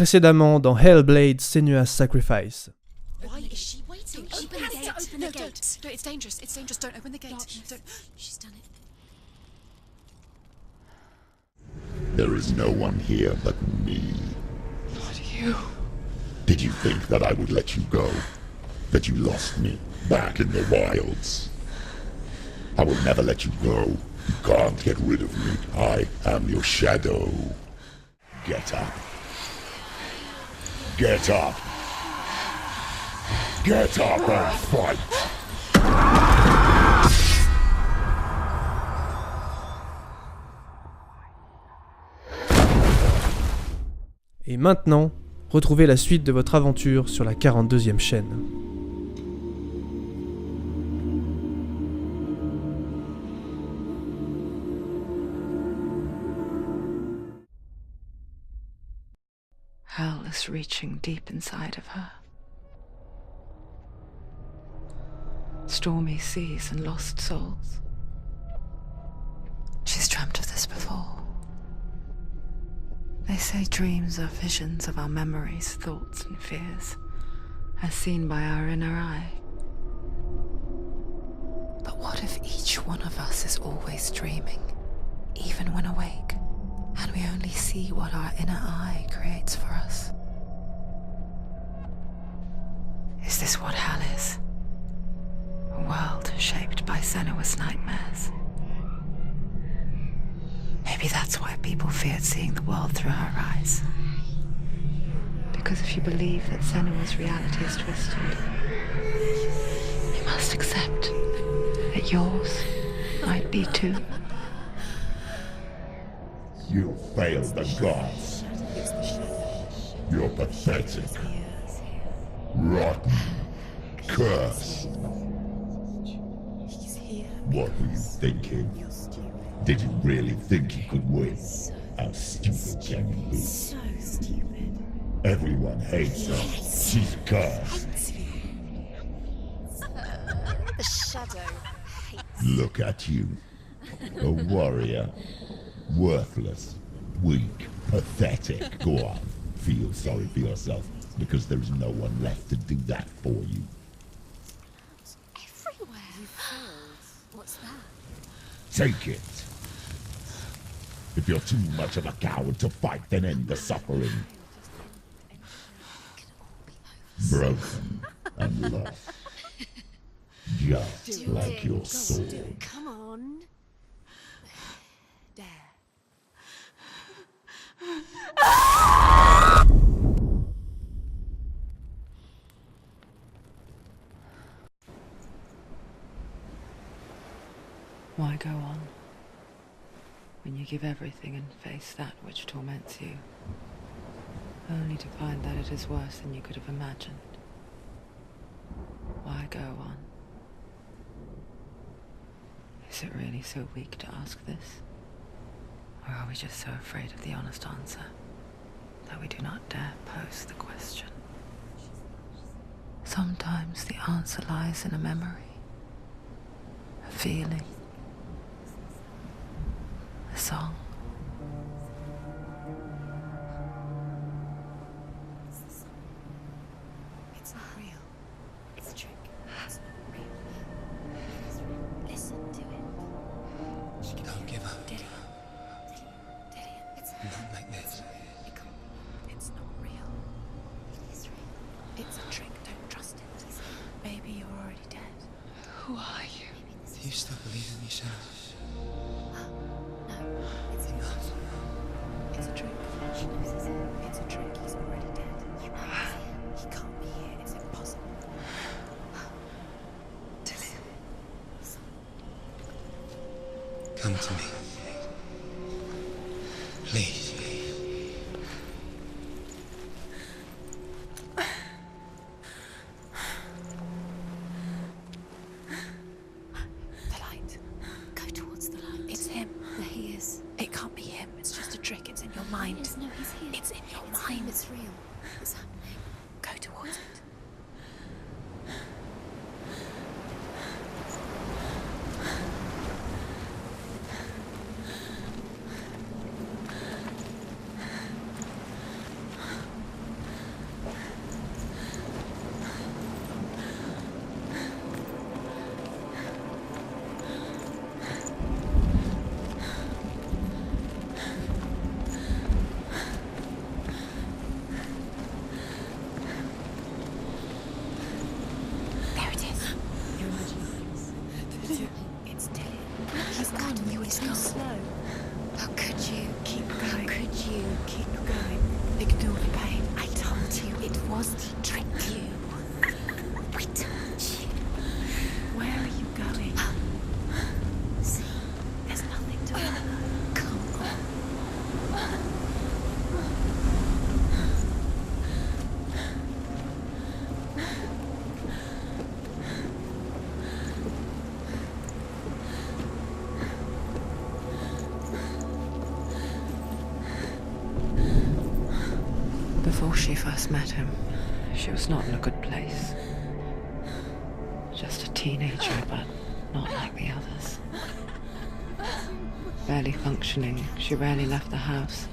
Précédemment dans Hellblade Senua Sacrifice. Why is she waiting? Open the gate. Open the gate. No, it's dangerous. It's dangerous. Don't open the gate. No, don't. She's done it. There is no one here but me. Not you. Did you think that I would let you go? That you lost me back in the wilds? I will never let you go. You can't get rid of me. I am your shadow. Get up. Get up. Get up and fight. Et maintenant, retrouvez la suite de votre aventure sur la 42e chaîne. Hell is reaching deep inside of her. Stormy seas and lost souls. She's dreamt of this before. They say dreams are visions of our memories, thoughts and fears, as seen by our inner eye. But what if each one of us is always dreaming, even when awake, and we only see what our inner eye creates for us? Is this what hell is? A world shaped by Senua's nightmares. Maybe that's why people feared seeing the world through her eyes. Because if you believe that Senua's reality is twisted, you must accept that yours might be too. You failed the gods. You're pathetic. Rotten. Cursed. What were you thinking? Did you really think you could win? How stupid can you be? So stupid. Everyone hates her. She's cursed. The shadow hates. Look at you. A warrior. Worthless. Weak. Pathetic. Go on. Feel sorry for yourself, because there is no one left to do that for you. Everywhere. You failed. What's that? Take it. If you're too much of a coward to fight, then end the suffering. Broken and lost. Just like your sword. Come on. There. Why go on, when you give everything and face that which torments you, only to find that it is worse than you could have imagined? Why go on? Is it really so weak to ask this? Or are we just so afraid of the honest answer that we do not dare pose the question? Sometimes the answer lies in a memory, a feeling, a song. It's not real. It's a trick. It's not real. Listen to it. Don't give up. Dillion. It's Not like this. It's not real. It is real. It's a trick. Don't trust it. Maybe you're already dead. Who are you? Do you still believe in yourself? No, it's not. It's a trick. She knows it's him. It's a trick. He's already dead. He can't be here. It's impossible. Dillion. Come to me. Please. The light. Go towards the light. It's him. There he is. It can't be him. It's just a trick. It's in your mind. No, he's here. It's in your mind. It's real. It's happening. Go towards it. removed all the pain. I told you it was to trick you. We told you. Where are you going? See, there's nothing to worry. Come on. Before she first met him, she was not in a good place. Just a teenager, but not like the others. Barely functioning, she rarely left the house.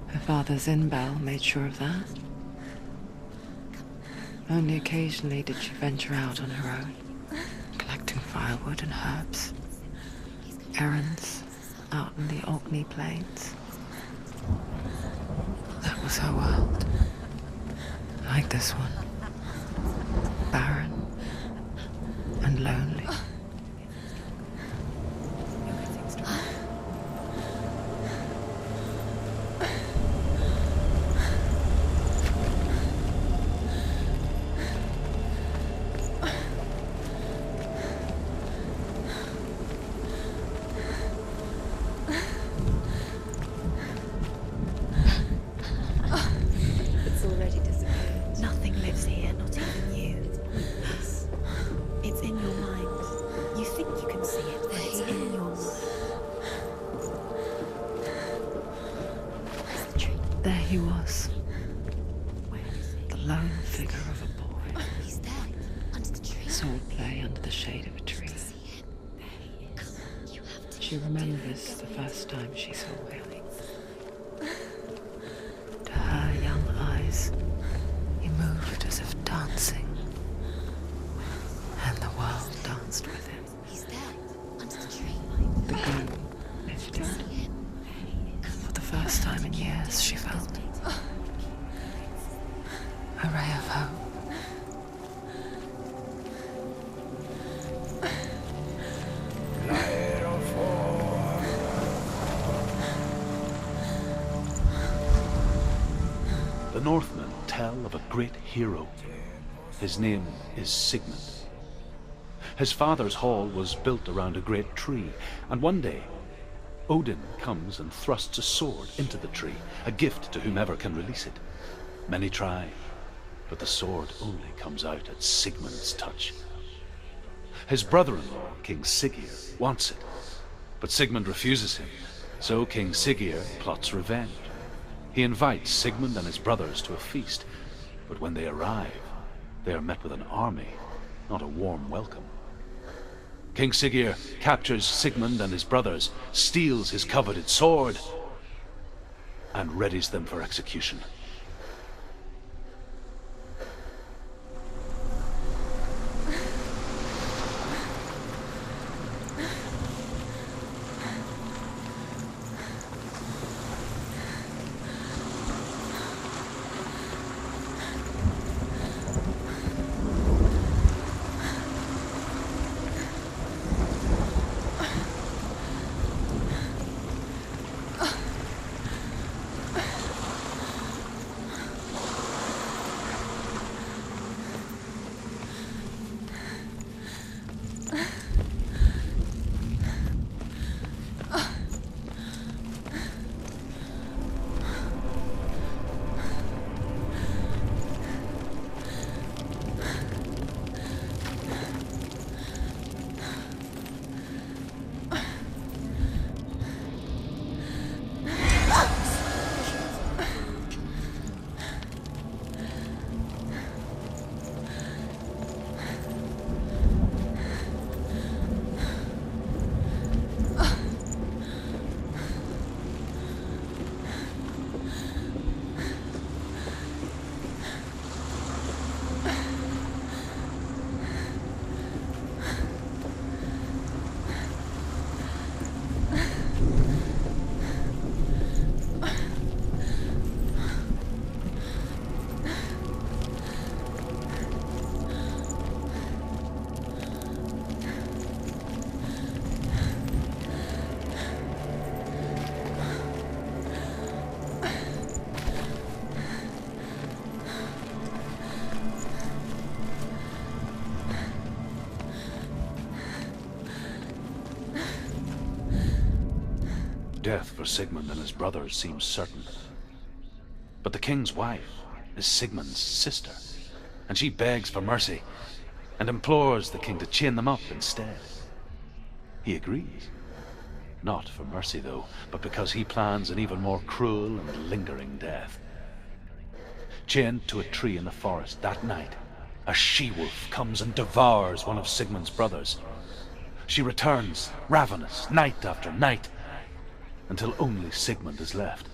Her father's in-bell made sure of that. Only occasionally did she venture out on her own, collecting firewood and herbs. Errands out in the Orkney plains. That was her world. Like this one. Barren and lonely. It's already disappeared. Nothing lives here, not even you. It's in your mind. You think you can see it, but it's in your mind. Where's the tree? There he was, Where is it? the lone figure of a boy. He's there, under the tree. Sword play under the shade of a tree. See him? There he is. You have to. She remembers the first time she saw him. To her young eyes, he moved as if dancing, and the world danced with him. He's there, under the tree. The gloom lifted. See him? For the first time in years, she felt a ray of hope. The Northmen tell of a great hero. His name is Sigmund. His father's hall was built around a great tree, and one day Odin comes and thrusts a sword into the tree, a gift to whomever can release it. Many try, but the sword only comes out at Sigmund's touch. His brother-in-law, King Siggeir, wants it, but Sigmund refuses him, so King Siggeir plots revenge. He invites Sigmund and his brothers to a feast, but when they arrive, they are met with an army, not a warm welcome. King Siggeir captures Sigmund and his brothers, steals his coveted sword, and readies them for execution. death for Sigmund and his brothers seems certain. But the king's wife is Sigmund's sister, and she begs for mercy and implores the king to chain them up instead. He agrees. Not for mercy, though, but because he plans an even more cruel and lingering death. Chained to a tree in the forest that night, a she-wolf comes and devours one of Sigmund's brothers. She returns, ravenous, night after night, until only Sigmund is left.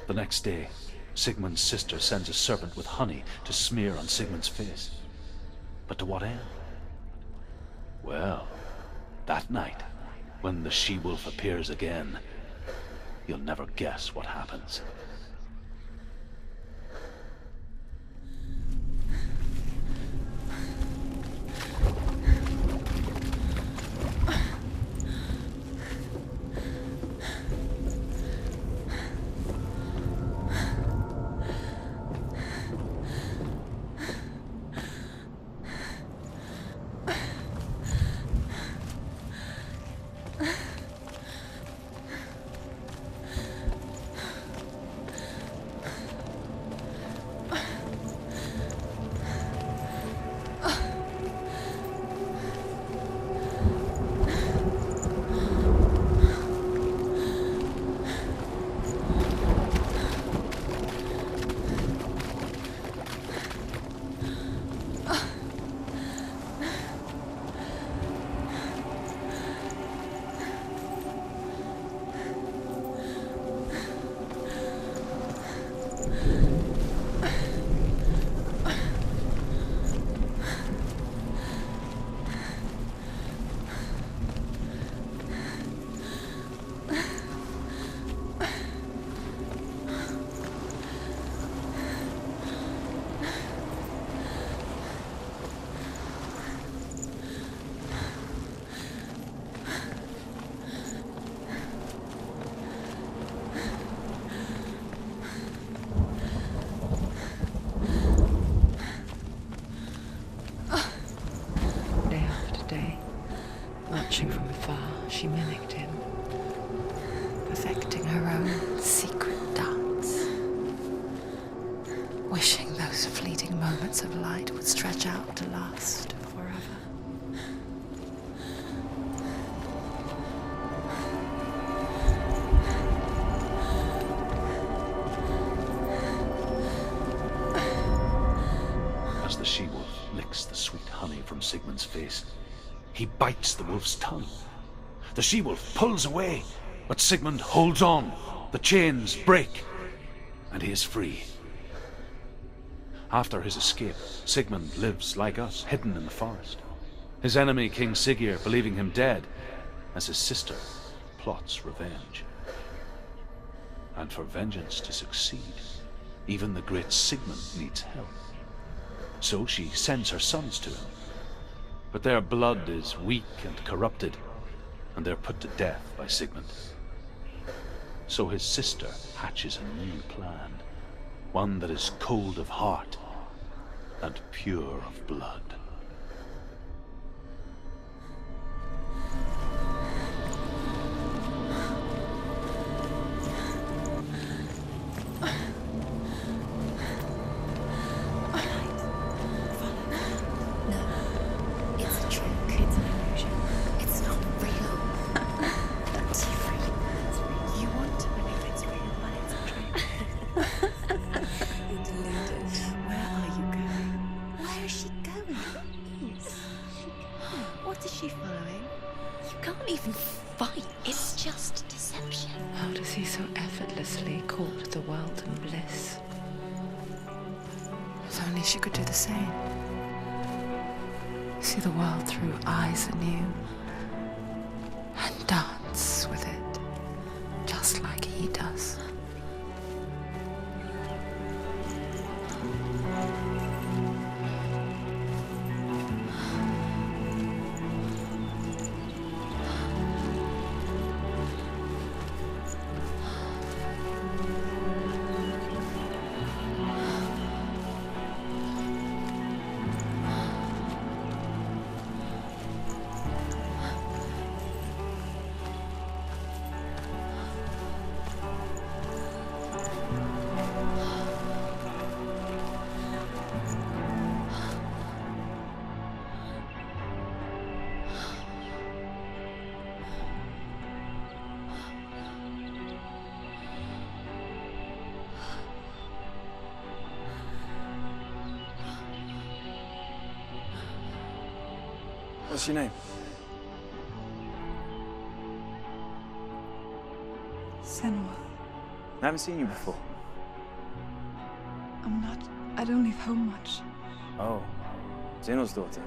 The next day, Sigmund's sister sends a serpent with honey to smear on Sigmund's face. But to what end? Well, that night, when the she-wolf appears again, you'll never guess what happens. Watching from afar, she mimicked him. Perfecting her own secret dance. Wishing those fleeting moments of light would stretch out to last forever. As the she-wolf licks the sweet honey from Sigmund's face, he bites the wolf's tongue. The she-wolf pulls away, but Sigmund holds on. The chains break, and he is free. After his escape, Sigmund lives like us, hidden in the forest. His enemy, King Siggeir, believing him dead, as his sister plots revenge. And for vengeance to succeed, even the great Sigmund needs help. So she sends her sons to him. But their blood is weak and corrupted, and they're put to death by Sigmund. So his sister hatches a new plan, one that is cold of heart and pure of blood. She could do the same. See the world through eyes anew and dance with it, just like he does. What's your name? Senua. I haven't seen you before. I don't leave home much. Oh, Zeno's daughter.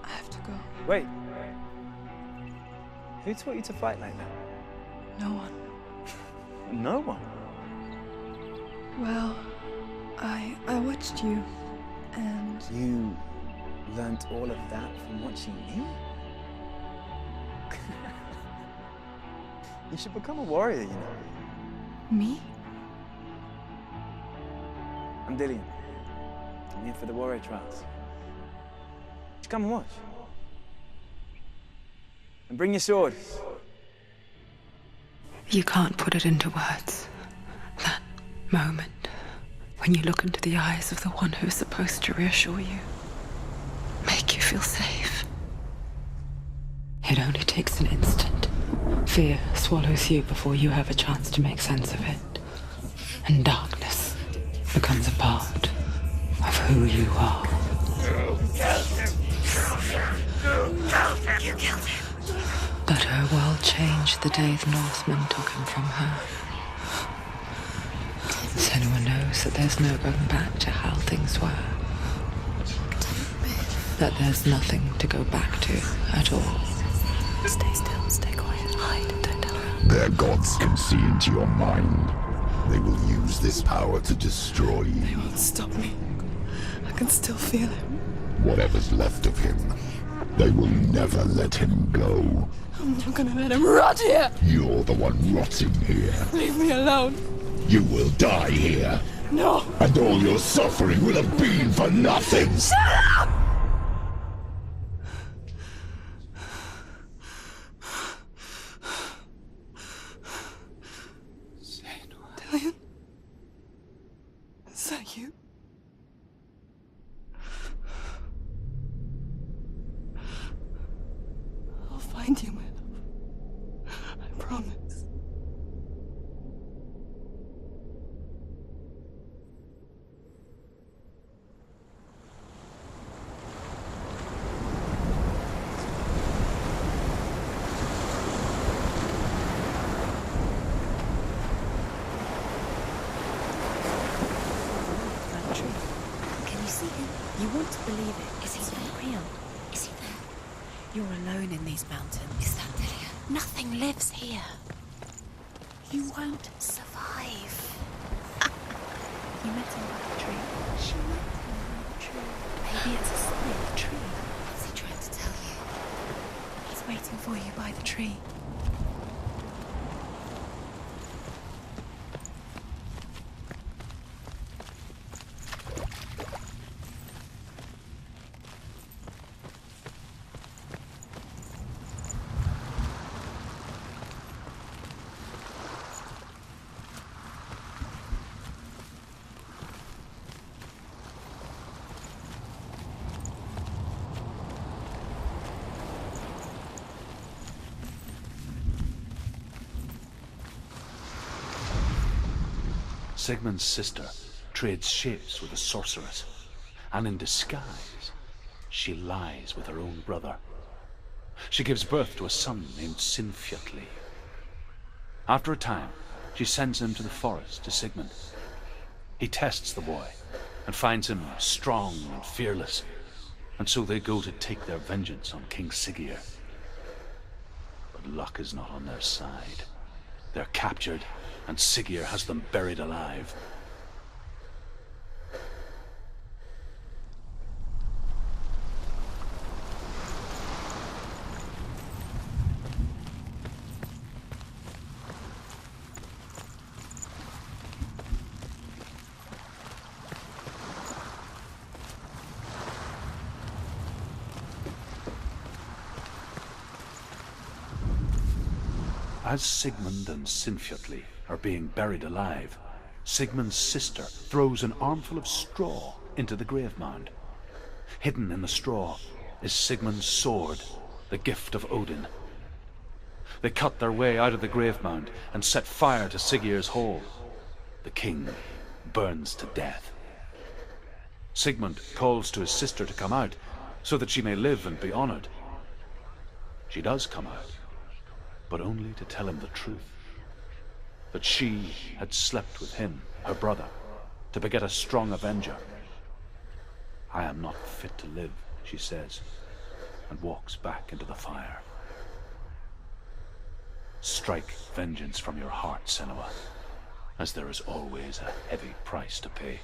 I have to go. Wait. Who taught you to fight like that? No one. No one? Well, I watched you, and... You learnt all of that from watching me? You should become a warrior, you know. Me? I'm Dillion. I'm here for the warrior trials. Just come and watch. And bring your sword. You can't put it into words. That moment when you look into the eyes of the one who's supposed to reassure you, make you feel safe. It only takes an instant. Fear swallows you before you have a chance to make sense of it. And darkness becomes a part of who you are. You killed him. But her world changed the day the Northmen took him from her. Senua knows that there's no going back to how things were. That there's nothing to go back to at all. Stay still, stay quiet, hide, don't tell her. Their gods can see into your mind. They will use this power to destroy They you. won't stop me. I can still feel him. Whatever's left of him, they will never let him go. I'm not gonna let him rot here! You're the one rotting here. Leave me alone! You will die here. No! And all your suffering will have been for nothing. Shut up! Dillion? Is that you? I'll find you, my love. I promise. Can you see him? You want to believe it. Is he real? Is he there? You're alone in these mountains. Is that Dillion? Nothing lives here. You won't survive. You met him by the tree. She met him by the tree. Maybe it's a sign of the tree. What's he trying to tell you? He's waiting for you by the tree. Sigmund's sister trades shapes with a sorceress, and in disguise, she lies with her own brother. She gives birth to a son named Siegfried. After a time, she sends him to the forest to Sigmund. He tests the boy and finds him strong and fearless, and so they go to take their vengeance on King Siggeir. But luck is not on their side. They're captured, and Siggeir has them buried alive. As Sigmund and Siegfried are being buried alive, Sigmund's sister throws an armful of straw into the grave mound. Hidden in the straw is Sigmund's sword, the gift of Odin. They cut their way out of the grave mound and set fire to Siggeir's hall. The king burns to death. Sigmund calls to his sister to come out, so that she may live and be honored. She does come out, but only to tell him the truth. That she had slept with him, her brother, to beget a strong avenger. I am not fit to live, she says, and walks back into the fire. Strike vengeance from your heart, Senua, as there is always a heavy price to pay.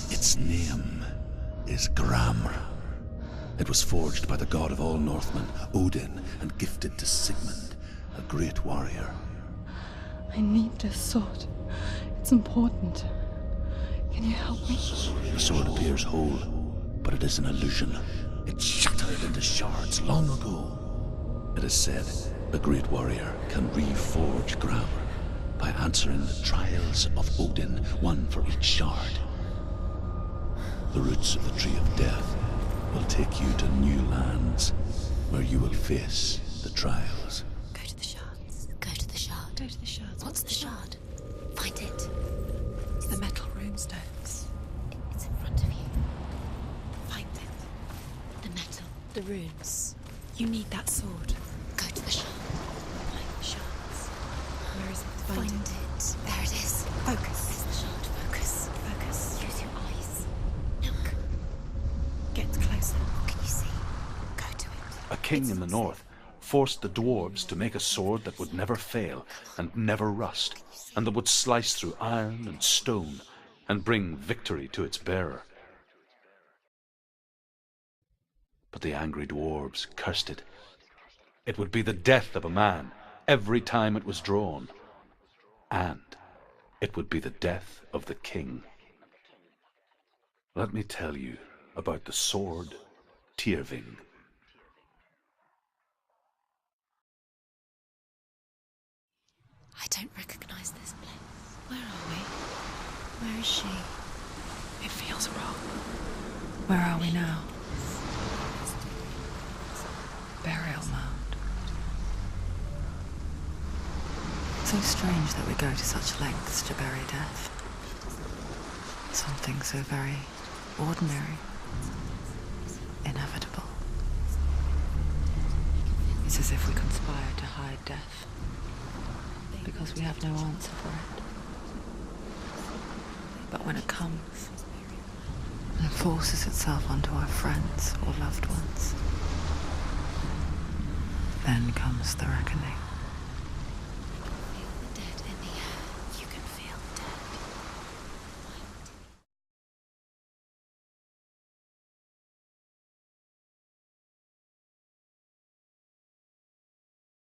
Its name is Gramr. It was forged by the god of all Northmen, Odin, and gifted to Sigmund, a great warrior. I need this sword. It's important. Can you help me? The sword appears whole, but it is an illusion. It shattered into shards long ago. It is said the great warrior can reforge Gramr by answering the trials of Odin, one for each shard. The roots of the Tree of Death will take you to new lands, where you will face the trials. Go to the shards. Go to the shard. Go to the shards. What's the shard? Find it. It's the metal runestones. It's in front of you. Find it. The metal. The runes. You need that sword. Go to the shard. Find the shards. Where is it? Find it. There it is. Focus. It's the shard. Focus. Focus. Use your eyes. Look. Get closer. What can you see? Go to it. A king in the north forced the dwarves to make a sword that would never fail and never rust, and that would slice through iron and stone and bring victory to its bearer. But the angry dwarves cursed it. It would be the death of a man every time it was drawn, and it would be the death of the king. Let me tell you about the sword Tyrving. I don't recognize this place. Where are we? Where is she? It feels wrong. Where are we now? Burial mound. So strange that we go to such lengths to bury death. Something so very ordinary, inevitable. It's as if we conspire to hide death, because we have no answer for it. But when it comes and forces itself onto our friends or loved ones, then comes the reckoning.